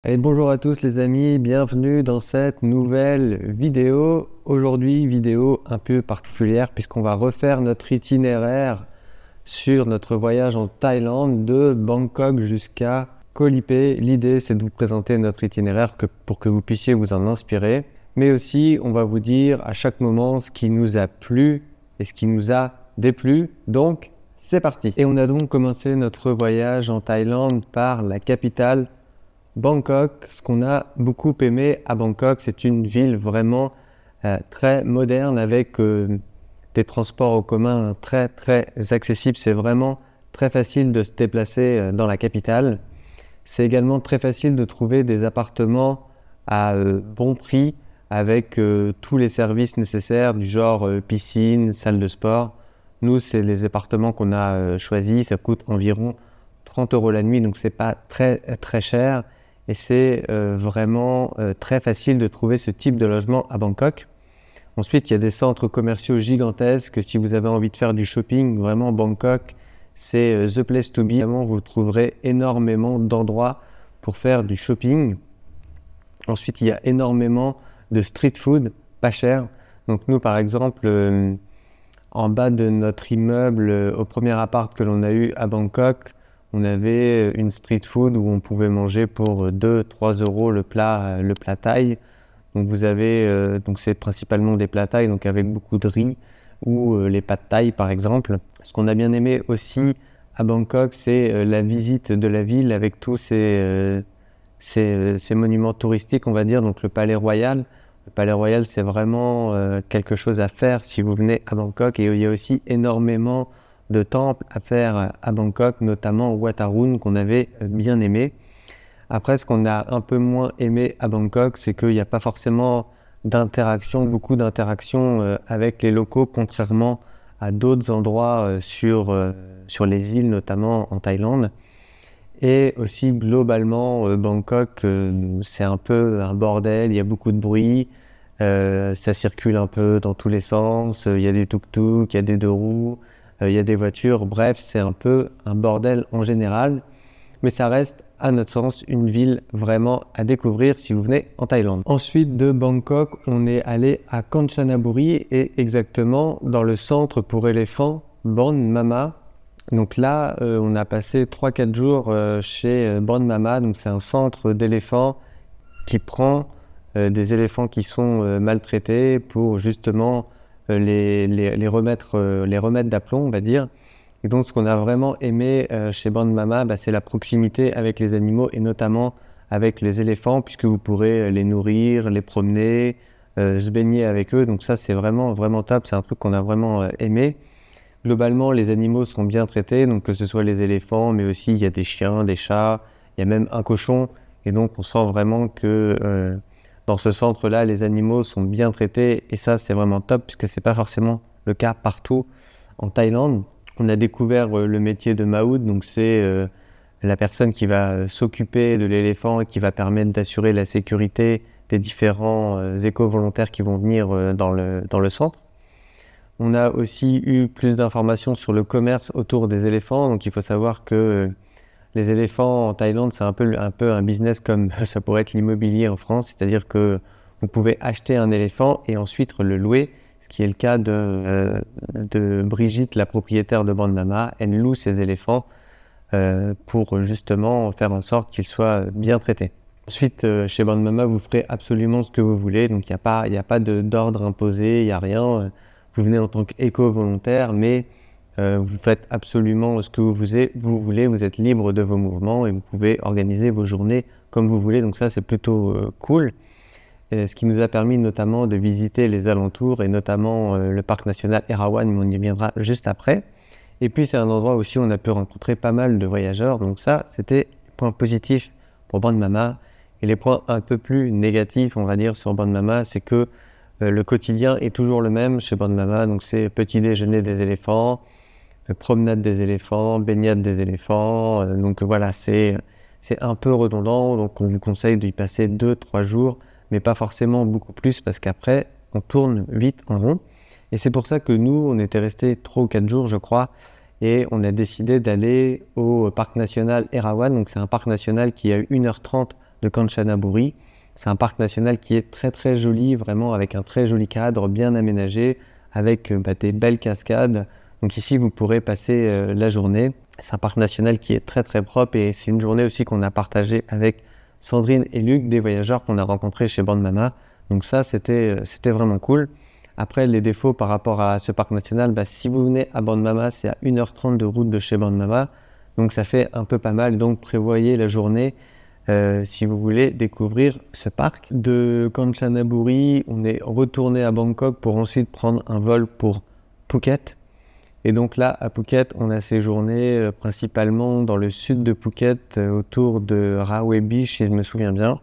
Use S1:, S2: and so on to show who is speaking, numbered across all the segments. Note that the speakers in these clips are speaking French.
S1: Allez, bonjour à tous les amis, bienvenue dans cette nouvelle vidéo. Aujourd'hui, vidéo un peu particulière puisqu'on va refaire notre itinéraire sur notre voyage en Thaïlande de Bangkok jusqu'à Koh Lipe. L'idée, c'est de vous présenter notre itinéraire pour que vous puissiez vous en inspirer. Mais aussi, on va vous dire à chaque moment ce qui nous a plu et ce qui nous a déplu. Donc, c'est parti. Et on a donc commencé notre voyage en Thaïlande par la capitale Bangkok. Ce qu'on a beaucoup aimé à Bangkok, c'est une ville vraiment très moderne avec des transports en commun très accessibles. C'est vraiment très facile de se déplacer dans la capitale. C'est également très facile de trouver des appartements à bon prix avec tous les services nécessaires du genre piscine, salle de sport. Nous, c'est les appartements qu'on a choisis. Ça coûte environ 30 € la nuit, donc c'est pas très cher. Et c'est vraiment très facile de trouver ce type de logement à Bangkok. Ensuite, il y a des centres commerciaux gigantesques. Si vous avez envie de faire du shopping, vraiment Bangkok, c'est the place to be. Vraiment, vous trouverez énormément d'endroits pour faire du shopping. Ensuite, il y a énormément de street food, pas cher. Donc nous, par exemple, en bas de notre immeuble, au premier appart que l'on a eu à Bangkok, on avait une street food où on pouvait manger pour 2-3 € le plat thaï. Donc vous avez, donc c'est principalement des plats thaï, donc avec beaucoup de riz ou les pâtes thaï par exemple. Ce qu'on a bien aimé aussi à Bangkok, c'est la visite de la ville avec tous ces monuments touristiques, on va dire, donc le Palais Royal. Le Palais Royal, c'est vraiment quelque chose à faire si vous venez à Bangkok. Et il y a aussi énormément de temples à faire à Bangkok, notamment Wat Arun, qu'on avait bien aimé. Après, ce qu'on a un peu moins aimé à Bangkok, c'est qu'il n'y a pas forcément beaucoup d'interaction avec les locaux, contrairement à d'autres endroits sur les îles, notamment en Thaïlande. Et aussi, globalement, Bangkok, c'est un peu un bordel, il y a beaucoup de bruit, ça circule un peu dans tous les sens, il y a des tuk-tuk, il y a des deux roues, il y a des voitures, bref, c'est un peu un bordel en général, mais ça reste, à notre sens, une ville vraiment à découvrir si vous venez en Thaïlande. Ensuite de Bangkok, on est allé à Kanchanaburi et exactement dans le centre pour éléphants Bon Mama. Donc là, on a passé 3-4 jours chez Bon Mama, donc c'est un centre d'éléphants qui prend des éléphants qui sont maltraités pour justement les remettre d'aplomb, on va dire. Et donc, ce qu'on a vraiment aimé chez Bon Mama, c'est la proximité avec les animaux et notamment avec les éléphants, puisque vous pourrez les nourrir, les promener, se baigner avec eux. Donc ça, c'est vraiment top. C'est un truc qu'on a vraiment aimé. Globalement, les animaux sont bien traités, donc que ce soit les éléphants, mais aussi il y a des chiens, des chats, il y a même un cochon. Et donc, on sent vraiment que dans ce centre-là, les animaux sont bien traités. Et ça, c'est vraiment top, puisque c'est pas forcément le cas partout en Thaïlande. On a découvert le métier de Maout, donc c'est la personne qui va s'occuper de l'éléphant et qui va permettre d'assurer la sécurité des différents éco-volontaires qui vont venir dans le centre. On a aussi eu plus d'informations sur le commerce autour des éléphants. Donc il faut savoir que les éléphants en Thaïlande, c'est un peu un business comme ça pourrait être l'immobilier en France. C'est-à-dire que vous pouvez acheter un éléphant et ensuite le louer. Ce qui est le cas de Brigitte, la propriétaire de Bon Mama. Elle loue ses éléphants pour justement faire en sorte qu'ils soient bien traités. Ensuite, chez Bon Mama, vous ferez absolument ce que vous voulez. Donc il n'y a pas d'ordre imposé, il n'y a rien. Vous venez en tant qu'éco-volontaire, mais vous faites absolument ce que vous voulez, vous êtes libre de vos mouvements et vous pouvez organiser vos journées comme vous voulez, donc ça c'est plutôt cool. Et ce qui nous a permis notamment de visiter les alentours et notamment le parc national Erawan, mais on y reviendra juste après. Et puis c'est un endroit aussi où on a pu rencontrer pas mal de voyageurs, donc ça c'était le point positif pour Bon Mama. Et les points un peu plus négatifs, on va dire, sur Bon Mama, c'est que le quotidien est toujours le même chez Bon Mama, donc c'est petit déjeuner des éléphants, promenade des éléphants, baignade des éléphants, donc voilà, c'est un peu redondant, donc on vous conseille d'y passer 2-3 jours, mais pas forcément beaucoup plus, parce qu'après, on tourne vite en rond. Et c'est pour ça que nous, on était restés 3 ou 4 jours, je crois, et on a décidé d'aller au parc national Erawan, donc c'est un parc national qui est à 1h30 de Kanchanaburi. C'est un parc national qui est très très joli, vraiment avec un très joli cadre, bien aménagé, avec des belles cascades. Donc ici, vous pourrez passer la journée. C'est un parc national qui est très très propre et c'est une journée aussi qu'on a partagée avec Sandrine et Luc, des voyageurs qu'on a rencontrés chez Bandmama. Donc ça, c'était vraiment cool. Après, les défauts par rapport à ce parc national, si vous venez à Bandmama, c'est à 1h30 de route de chez Bandmama. Donc ça fait un peu pas mal, donc prévoyez la journée si vous voulez découvrir ce parc. De Kanchanaburi, on est retourné à Bangkok pour ensuite prendre un vol pour Phuket. Et donc là, à Phuket, on a séjourné principalement dans le sud de Phuket, autour de Rawe Beach, si je me souviens bien.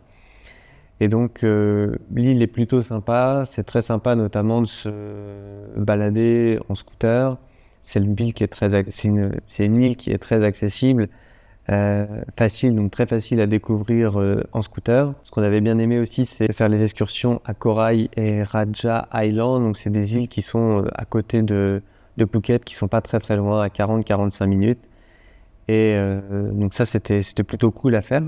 S1: Et donc l'île est plutôt sympa, c'est très sympa notamment de se balader en scooter. C'est une île qui est très accessible. Facile, donc très facile à découvrir en scooter. Ce qu'on avait bien aimé aussi, c'est faire les excursions à Korai et Raja Island. Donc c'est des îles qui sont à côté de Phuket, qui sont pas très très loin, à 40-45 minutes. Et donc ça, c'était plutôt cool à faire.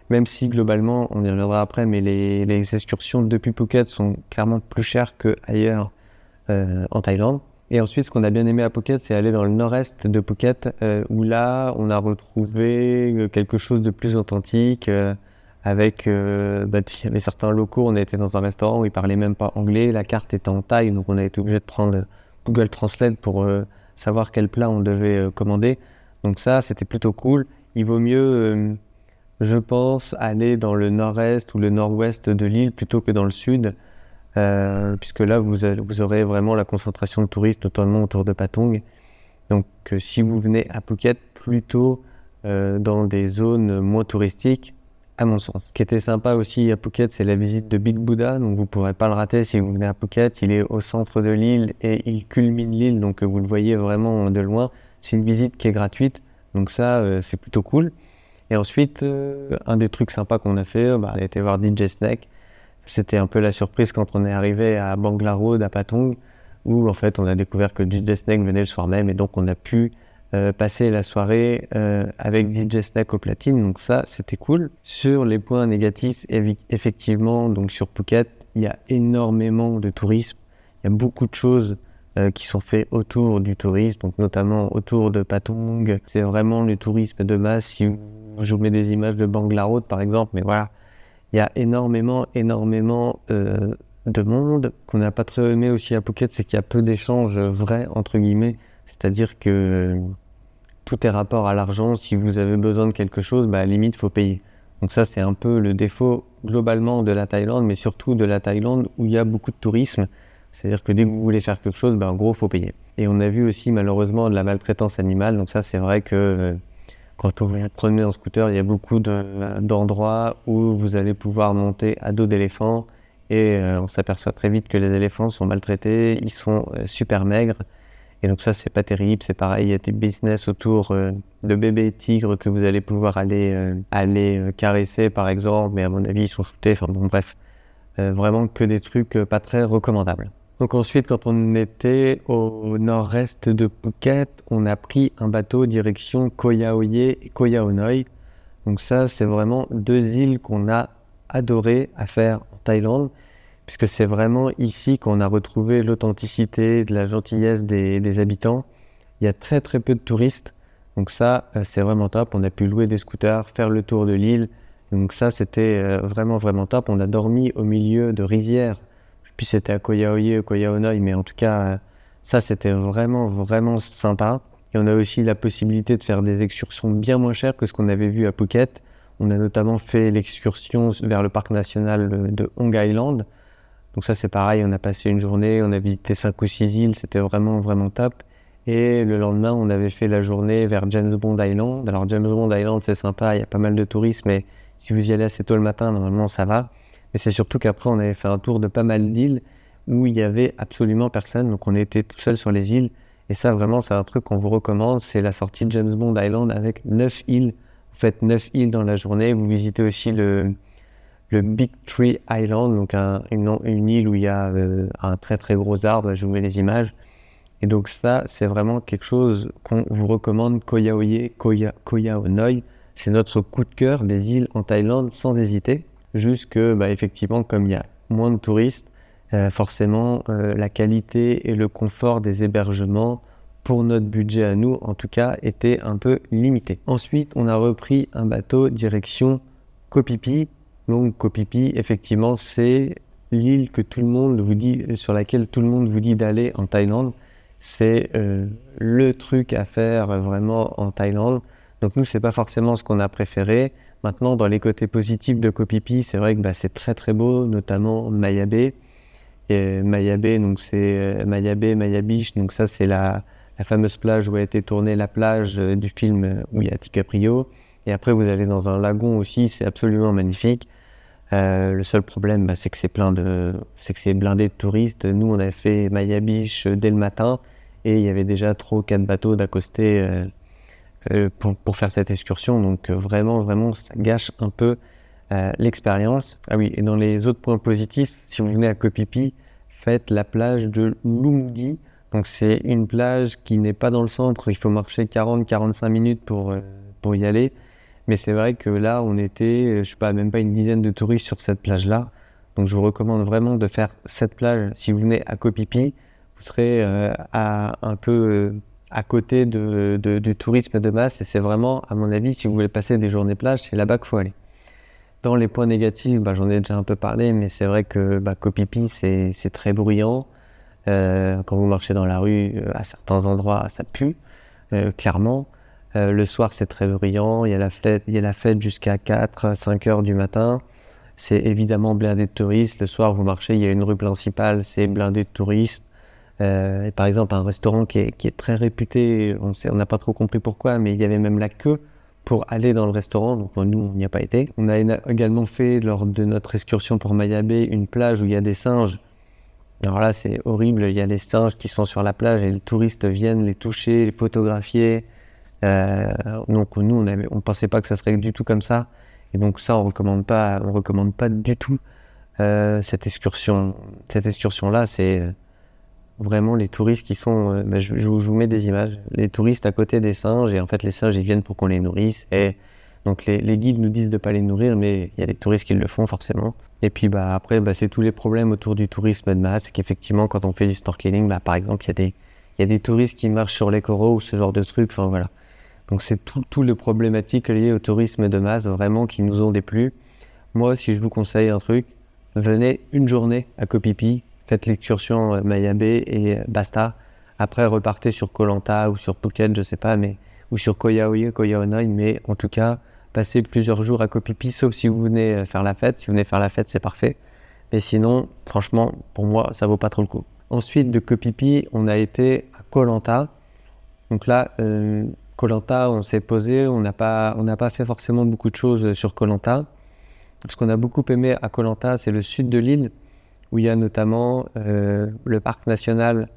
S1: Même si globalement, on y reviendra après, mais les excursions depuis Phuket sont clairement plus chères qu'ailleurs en Thaïlande. Et ensuite, ce qu'on a bien aimé à Phuket, c'est aller dans le nord-est de Phuket, où là, on a retrouvé quelque chose de plus authentique, avec il y avait certains locaux. On a été dans un restaurant où ils parlaient même pas anglais, la carte était en thaï, donc on a été obligé de prendre Google Translate pour savoir quel plat on devait commander. Donc ça, c'était plutôt cool. Il vaut mieux, je pense, aller dans le nord-est ou le nord-ouest de l'île plutôt que dans le sud. Puisque là, vous aurez vraiment la concentration de touristes, notamment autour de Patong. Donc, si vous venez à Phuket, plutôt dans des zones moins touristiques, à mon sens. Ce qui était sympa aussi à Phuket, c'est la visite de Big Buddha. Donc, vous ne pourrez pas le rater si vous venez à Phuket. Il est au centre de l'île et il culmine l'île, donc vous le voyez vraiment de loin. C'est une visite qui est gratuite, donc ça, c'est plutôt cool. Et ensuite, un des trucs sympas qu'on a fait, on a été voir DJ Snake. C'était un peu la surprise quand on est arrivé à Bangla Road, à Patong, où en fait on a découvert que DJ Snake venait le soir même et donc on a pu passer la soirée avec DJ Snake au platine, donc ça c'était cool. Sur les points négatifs, effectivement, donc sur Phuket, il y a énormément de tourisme, il y a beaucoup de choses qui sont faites autour du tourisme, donc notamment autour de Patong. C'est vraiment le tourisme de masse. Si je vous mets des images de Bangla Road par exemple, mais voilà. Il y a énormément de monde. Qu'on n'a pas très aimé aussi à Phuket, c'est qu'il y a peu d'échanges vrais, entre guillemets. C'est-à-dire que tout est rapport à l'argent. Si vous avez besoin de quelque chose, à la limite, il faut payer. Donc ça, c'est un peu le défaut globalement de la Thaïlande, mais surtout de la Thaïlande où il y a beaucoup de tourisme. C'est-à-dire que dès que vous voulez faire quelque chose, en gros, il faut payer. Et on a vu aussi malheureusement de la maltraitance animale. Donc ça, c'est vrai que quand vous vous promenez en scooter, il y a beaucoup d'endroits où vous allez pouvoir monter à dos d'éléphant et on s'aperçoit très vite que les éléphants sont maltraités, ils sont super maigres et donc ça c'est pas terrible. C'est pareil, il y a des business autour de bébés tigres que vous allez pouvoir aller caresser par exemple, mais à mon avis ils sont shootés, enfin bon bref, vraiment que des trucs pas très recommandables. Donc ensuite, quand on était au nord-est de Phuket, on a pris un bateau direction Koh Yaoye et Koh Yao Noi. Donc ça, c'est vraiment deux îles qu'on a adoré à faire en Thaïlande, puisque c'est vraiment ici qu'on a retrouvé l'authenticité, de la gentillesse des habitants. Il y a très très peu de touristes, donc ça, c'est vraiment top. On a pu louer des scooters, faire le tour de l'île. Donc ça, c'était vraiment vraiment top. On a dormi au milieu de rizières. Puis c'était à Koh Yaoye ou Koh Yao Noi, mais en tout cas, ça c'était vraiment, vraiment sympa. Et on a aussi la possibilité de faire des excursions bien moins chères que ce qu'on avait vu à Phuket. On a notamment fait l'excursion vers le parc national de Hong Island. Donc ça c'est pareil, on a passé une journée, on a visité 5 ou 6 îles, c'était vraiment, vraiment top. Et le lendemain, on avait fait la journée vers James Bond Island. Alors James Bond Island, c'est sympa, il y a pas mal de touristes, mais si vous y allez assez tôt le matin, normalement ça va. Mais c'est surtout qu'après, on avait fait un tour de pas mal d'îles où il y avait absolument personne. Donc on était tout seul sur les îles. Et ça, vraiment, c'est un truc qu'on vous recommande. C'est la sortie de James Bond Island avec 9 îles. Vous faites 9 îles dans la journée. Vous visitez aussi le Big Tree Island, donc une île où il y a un très très gros arbre. Je vous mets les images. Et donc ça, c'est vraiment quelque chose qu'on vous recommande. Koh Yaoye, Koh Yao Noi. c'est notre coup de cœur des îles en Thaïlande sans hésiter. Juste que effectivement, comme il y a moins de touristes, forcément la qualité et le confort des hébergements pour notre budget à nous en tout cas était un peu limité. Ensuite on a repris un bateau direction Koh Phi Phi. Donc Koh Phi Phi effectivement c'est l'île que tout le monde vous dit, sur laquelle tout le monde vous dit d'aller en Thaïlande. C'est le truc à faire vraiment en Thaïlande. Donc nous c'est pas forcément ce qu'on a préféré. Maintenant dans les côtés positifs de Koh Phi Phi, c'est vrai que c'est très très beau, notamment Maya Bay. Et Maya Bay, donc c'est Maya Bay, Maya Beach, donc ça c'est la fameuse plage où a été tournée la plage du film où il y a DiCaprio. Et après vous allez dans un lagon aussi, c'est absolument magnifique. Le seul problème c'est que c'est blindé de touristes. Nous on avait fait Maya Beach dès le matin et il y avait déjà 3 ou 4 bateaux d'accostés pour faire cette excursion. Donc vraiment ça gâche un peu l'expérience. Ah oui, et dans les autres points positifs, si vous venez à Koh Phi Phi, faites la plage de Lung Di. Donc c'est une plage qui n'est pas dans le centre, il faut marcher 40-45 minutes pour y aller. Mais c'est vrai que là, on était, je sais pas, même pas une dizaine de touristes sur cette plage-là. Donc je vous recommande vraiment de faire cette plage. Si vous venez à Koh Phi Phi, vous serez un peu à côté du tourisme de masse. Et c'est vraiment, à mon avis, si vous voulez passer des journées plage, c'est là-bas qu'il faut aller. Dans les points négatifs, j'en ai déjà un peu parlé, mais c'est vrai que Koh Phi Phi, c'est très bruyant. Quand vous marchez dans la rue, à certains endroits, ça pue, clairement. Le soir, c'est très bruyant. Il y a la fête jusqu'à 4-5 heures du matin. C'est évidemment blindé de touristes. Le soir, vous marchez, il y a une rue principale, c'est blindé de touristes. Et par exemple, un restaurant qui est très réputé, on n'a pas trop compris pourquoi, mais il y avait même la queue pour aller dans le restaurant. Donc nous, on n'y a pas été. On a également fait, lors de notre excursion pour Maya Bay, une plage où il y a des singes. Alors là, c'est horrible. Il y a les singes qui sont sur la plage et les touristes viennent les toucher, les photographier. Donc nous, on pensait pas que ça serait du tout comme ça. Et donc ça, on recommande pas du tout cette excursion. Cette excursion-là, c'est vraiment les touristes qui sont... je vous mets des images. Les touristes à côté des singes, et en fait, les singes, ils viennent pour qu'on les nourrisse. Et donc les guides nous disent de pas les nourrir, mais il y a des touristes qui le font forcément. Et puis après, c'est tous les problèmes autour du tourisme de masse. C'est qu'effectivement, quand on fait du snorkeling, par exemple, il y a des touristes qui marchent sur les coraux ou ce genre de trucs. Enfin voilà. Donc c'est tout le problématique lié au tourisme de masse vraiment qui nous ont déplu. Moi, si je vous conseille un truc, venez une journée à Koh Phi Phi, faites l'excursion Maya Bay et basta. Après, repartez sur Koh Lanta ou sur Phuket, je sais pas, ou sur Koh Yao, Koh Yao Noi, mais en tout cas, passez plusieurs jours à Koh Phi Phi, sauf si vous venez faire la fête. Si vous venez faire la fête, c'est parfait. Mais sinon, franchement, pour moi, ça vaut pas trop le coup. Ensuite, de Koh Phi Phi, on a été à Koh Lanta. Donc là, Koh Lanta, on s'est posé, on n'a pas fait forcément beaucoup de choses sur Koh Lanta. Ce qu'on a beaucoup aimé à Koh Lanta, c'est le sud de l'île, où il y a notamment le parc national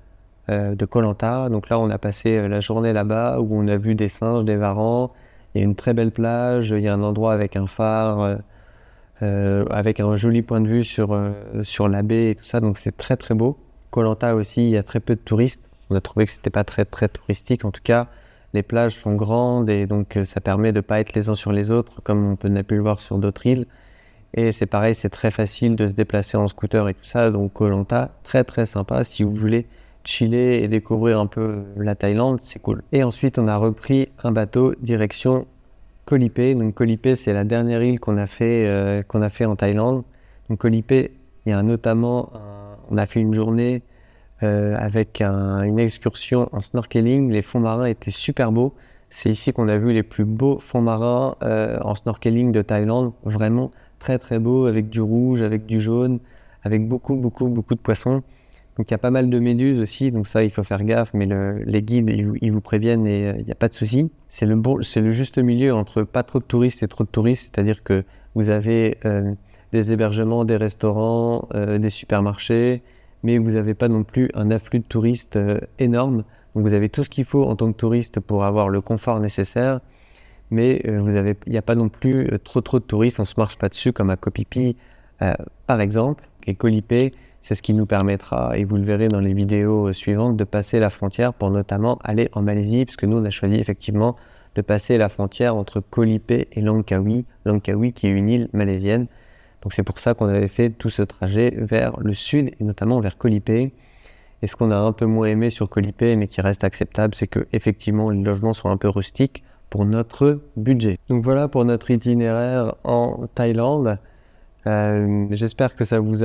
S1: de Koh Lanta. Donc là, on a passé la journée là-bas, où on a vu des singes, des varans. Il y a une très belle plage, il y a un endroit avec un phare, avec un joli point de vue sur la baie et tout ça. Donc c'est très très beau. Koh Lanta aussi, il y a très peu de touristes. On a trouvé que c'était pas très très touristique. En tout cas, les plages sont grandes et donc ça permet de ne pas être les uns sur les autres, comme on a pu le voir sur d'autres îles. Et c'est pareil, c'est très facile de se déplacer en scooter et tout ça. Donc Koh Lanta, très très sympa. Si vous voulez chiller et découvrir un peu la Thaïlande, c'est cool. Et ensuite, on a repris un bateau direction Koh Lipe. Donc Koh Lipe, c'est la dernière île qu'on a fait en Thaïlande. Donc Koh Lipe, il y a notamment, on a fait une journée avec une excursion en snorkeling. Les fonds marins étaient super beaux. C'est ici qu'on a vu les plus beaux fonds marins en snorkeling de Thaïlande. Vraiment très très beau, avec du rouge, avec du jaune, avec beaucoup de poissons. Donc il y a pas mal de méduses aussi, donc ça il faut faire gaffe, mais les guides ils vous préviennent et il n'y a pas de souci. C'est le juste milieu entre pas trop de touristes et trop de touristes, c'est-à-dire que vous avez des hébergements, des restaurants, des supermarchés, mais vous n'avez pas non plus un afflux de touristes énorme. Donc vous avez tout ce qu'il faut en tant que touriste pour avoir le confort nécessaire, mais il n'y a pas non plus trop de touristes, on ne se marche pas dessus comme à Koh Phi Phi par exemple. Et Koh Lipe, c'est ce qui nous permettra, et vous le verrez dans les vidéos suivantes, de passer la frontière pour notamment aller en Malaisie, puisque nous on a choisi effectivement de passer la frontière entre Koh Lipe et Langkawi. Langkawi qui est une île malaisienne. Donc c'est pour ça qu'on avait fait tout ce trajet vers le sud et notamment vers Koh Lipe. Et ce qu'on a un peu moins aimé sur Koh Lipe, mais qui reste acceptable, c'est que effectivement les logements sont un peu rustiques pour notre budget. Donc voilà pour notre itinéraire en Thaïlande. J'espère que ça vous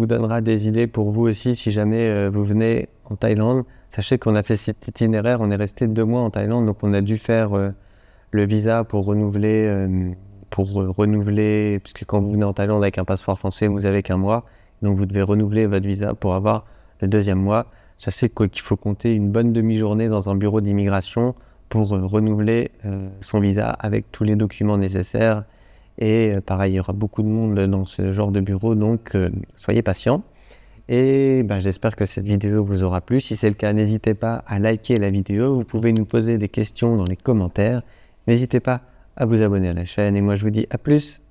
S1: donnera des idées pour vous aussi si jamais vous venez en Thaïlande. Sachez qu'on a fait cet itinéraire, on est resté 2 mois en Thaïlande, donc on a dû faire le visa pour renouveler, puisque quand vous venez en Thaïlande avec un passeport français, vous avez qu'1 mois, donc vous devez renouveler votre visa pour avoir le 2e mois. Sachez qu'il faut compter une bonne demi-journée dans un bureau d'immigration pour renouveler son visa avec tous les documents nécessaires. Et pareil, il y aura beaucoup de monde dans ce genre de bureau, donc soyez patients. Et j'espère que cette vidéo vous aura plu. Si c'est le cas, n'hésitez pas à liker la vidéo. Vous pouvez nous poser des questions dans les commentaires. N'hésitez pas à vous abonner à la chaîne. Et moi, je vous dis à plus.